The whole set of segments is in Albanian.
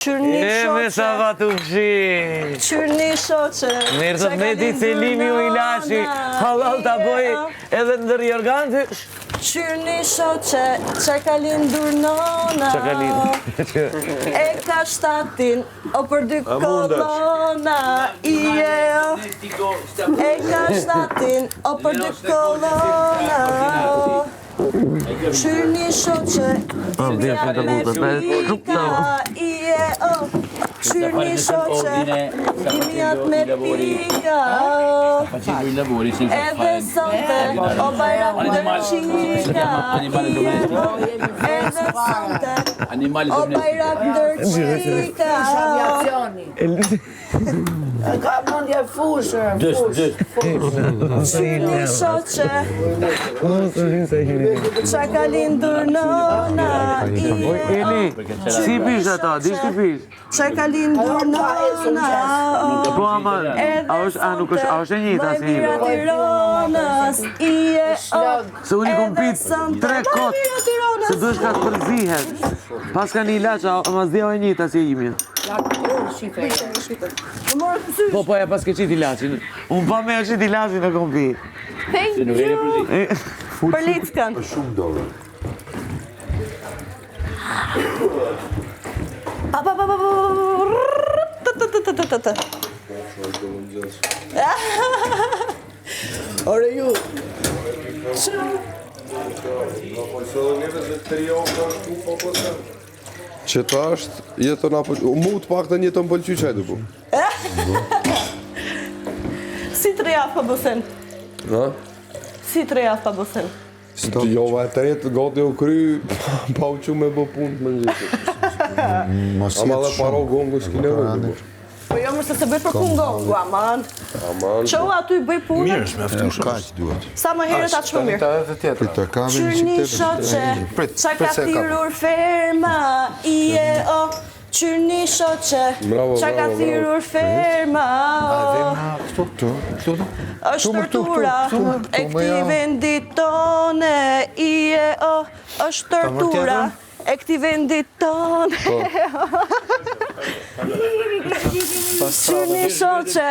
Me sa va të fshi. Qyrni shoqe. Mirë të meti Selimi u Ilashi, halal të boj edhe ndër jorgantë. Qyrni shoqe, që ka lindur nona. Që ka lindur? E ka shtatin, o për dy kolona. E ka shtatin, o për dy kolona. Qyrni shoqe, dimjat me pika. Qyrni shoqe, dimjat me pika. Edhe sonte, o bajrak ndërqika. Edhe sonte, o bajrak ndërqika. Ka mundje fushë. Qyrni shoqe, qa ka lindur nona. Eli, si pish ata, di shti pish? Qa ka lindur nona. Po ama, a është e njëta si njëta? Tiranës, Se unë i kom pit 3 kot, se duesh ka të përzihet. Pas ka një ilaqa, ama zdeo e njëta si imi. Po, ja pas ke qit ilaqin. Unë pa me e qit ilaqin e kom pi. Thank you. Për lickën. Shumë dole. Ore ju. Që ta është, jetën apo... Mu të pak të njëtën pëlqy qaj të bu. Si 3 javë pa bësen? Ha? Si 3 javë pa bësen? Të jova e tretë, gati u kry, pa u që me bë punë të më njëtë. Ama dhe paro gongu s'ki nevojë. Po jo mërë se se bëj për punë gongu, aman. Që u aty bëj punë? Mirë është me aftushë. Kaq duhet. Sa më herët atë shumë mirë. Të kave një Qyrni qipte. shoqe, qa ka thirur ferma, o. Qyrni shoqe, qa ka thirur ferma, o. është tortura, e këti vendit tone, o. është tortura, e këti vendit tone, Qyrni shoqe,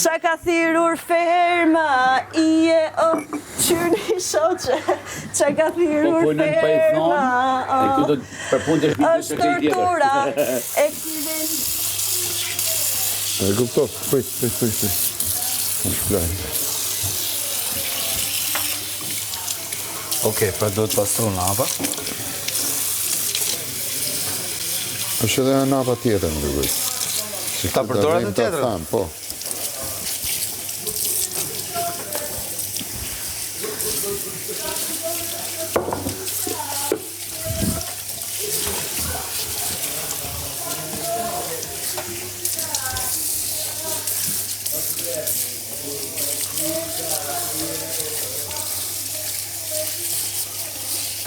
qa ka thirur ferma, o. Qyrni shoqe, qa ka thirur ferma, o. është tortura, e këti vendit... E kuptos, pëj. Okej, pra do të pastru napa. është edhe napa tjetër në rrugë. Ta përdoret në tjetër? Po.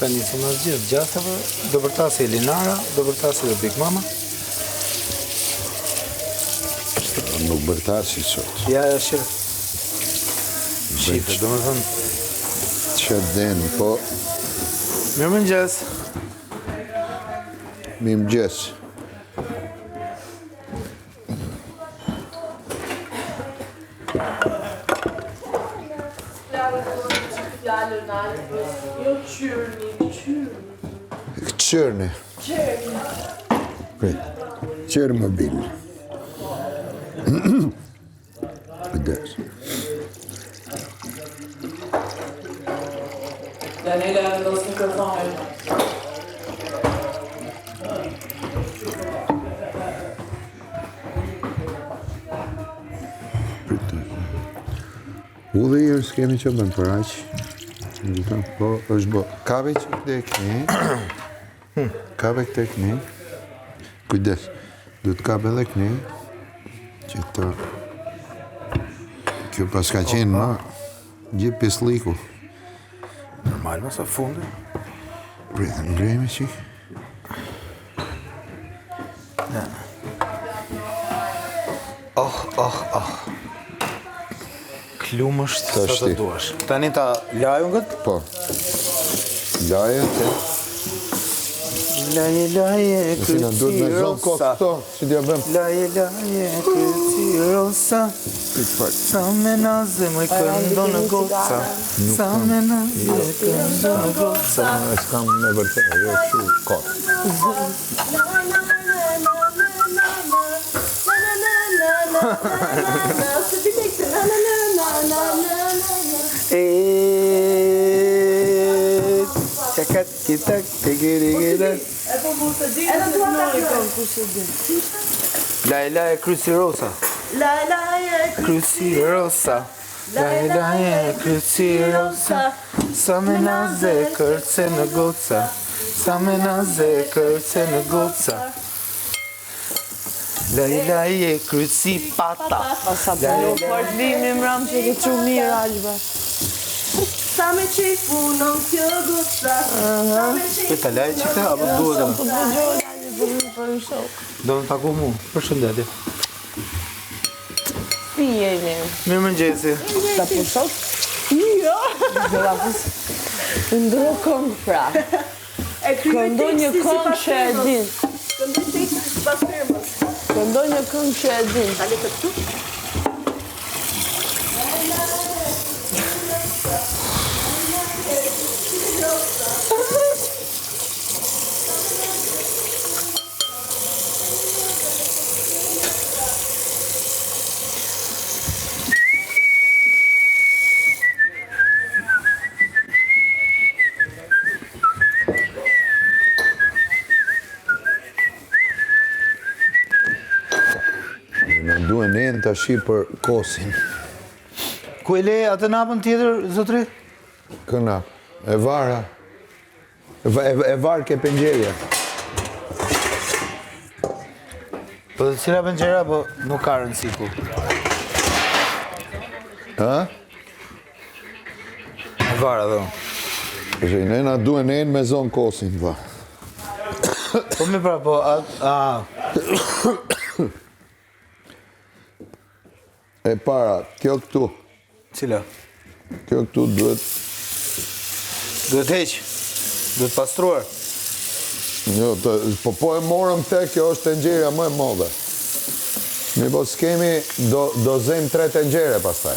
Ta njësë në zgjithë gjastëve, do përtasi Elinara, do përtasi dhe Big Mama. Nuk bërtasi sot. Ja, shirë. Shifë, do me thënë. Që den, po. Mirë më njës. Mi më gjes. Qërni. Qërë më bilë. Kujdes. Daniela, do së mikrofonin. U dhe jërë s'kemi që bënë për aqë. Po, është bo. Kave që këtë e këni. Kave këtë e këni. Kujdes. Du të kabe dhe këni. Që të... Kjo pas ka qenë ma. Gjë pisliku. Normal, mësa fundi. Pritë, ngrejme që. Klumë është sa të duash. Tani ta laju në këtë? Po. Laje të... Laje, laje, Si na duhet me zonë kokë këto, si t'ja bëm. Laje, laje, kërci rosa. Sa me naze më këndo në goca. Sa me naze këndo në goca. E s'kam me vërtet, jo kështu kokë. Çakat kitak tegere. Laje, laje, kërci rosa. Kërci rosa. Laje, laje, kërci rosa. Sa me naze kërce në goca. Sa me naze kërce në goca. Laje, laje, kërci pata. Sa bëllu fort vimi mram që ke qu mirë Alba. Sa me qej punon kjo goca. Këta laje që këta, apo duhet e më? Po të gjohë për në shok. Do në taku mu, për shëndetje. Pi jeni. Mirë më njësi. Ta për shok? Jo. Ndro këngë pra. Këndoj një këngë që e din. Këndoj teksti pas firmës. Këndoj një këngë që e din. Tale të këtu. Në duhen e në tashi për kosin. Ku e le atë napën tjetër, zotri? Këna, e vara. E varë ke pëngjerja. Po dhe cila pëngjera, po nuk ka rëndësi ku. Ha? E vara dhe. Përshë, ne na duhen e në me zonë kosin, va. Po mi pra, po, E para, kjo këtu. Cila? Kjo këtu duhet, Duhet heq, duhet pastruar. jo, po e morëm te, kjo është tenxherja më e modhe. Mi po s'kemi, do zem 3 tenxhere pastaj.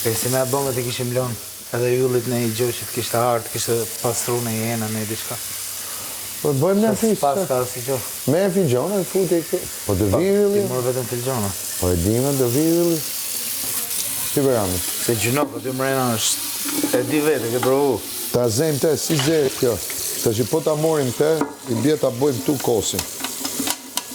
E si me bëmë të kishim lënë, edhe yllit në i gjë që të kishtë artë, kishtë pastru në jena në i diçka. Po të bëjmë në fish, Pas ka si gjë. me e figjona e futi këtu. Po të vi Ti ylli, morë vetëm të gjona. po e dime të vi ylli. Si përami, Se gjëno, po ty mrena është, e di vete, ke provu. ta zem te, si zem kjo. Ta që po ta morim te, i bje ta bëjmë tu kosin.